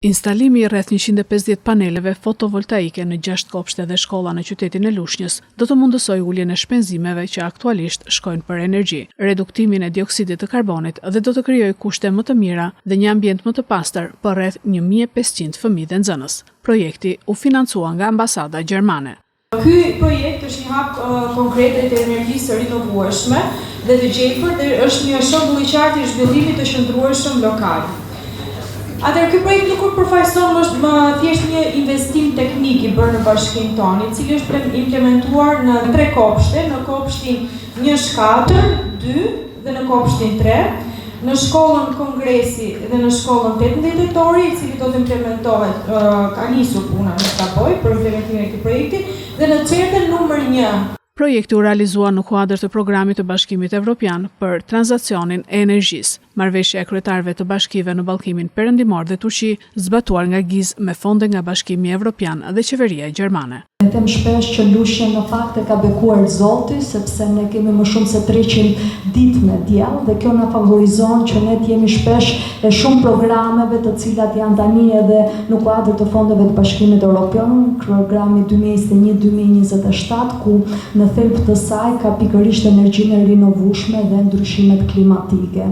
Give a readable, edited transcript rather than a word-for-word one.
Instalimi i rreth 150 paneleve fotovoltaike në 6 kopshte dhe shkolla në qytetin e Lushnjës do të mundësoj uljen e shpenzimeve që aktualisht shkojnë për energji, reduktimin e dioksidit të karbonit dhe do të krijojë kushte më të mira dhe një ambient më të pastër për rreth 1500 fëmijë dhe nxënës. Projekti u financua nga ambasada gjermane. Ky projekt është një hap konkret të energjisë së rinovueshme dhe të gjetër dhe është një shembull i qartë i zhvillimit të qëndrueshëm lokal. Atëherë ky projekt nuk përfaqëson më thjesht një investim teknik i bërë në bashkinë tonë, i cili është implementuar në 3 kopshte, në kopshtin 1-4, 2 dhe në kopshtin 3, në shkollën Kongresi dhe në shkollën 18 tetori, i cili do të implementohet, ka nisur puna në Staboj për implementimin e këtij projekti, dhe në çertën numër 1. Projekti u realizua në kuadër të programit të Bashkimit Evropian për tranzacionin e energjisë, marrëveshja e kryetarëve të bashkive në ballkimin perëndimor dhe Turqi, zbatuar nga GIZ me fonde nga Bashkimi Evropian dhe qeveria gjermane. Ne them shpesh që Lushnja në fakt e ka bekuar Zoti, sepse ne kemi më shumë se 300 ditë me diell dhe kjo na favorizon që ne të jemi shpesh e shumë programeve të cilat janë tani edhe në kuadër të fondeve të Bashkimit Evropian, programi 2021-2027, ku në thelb të saj ka pikërisht energjinë e rinovueshme dhe ndryshimet klimatike.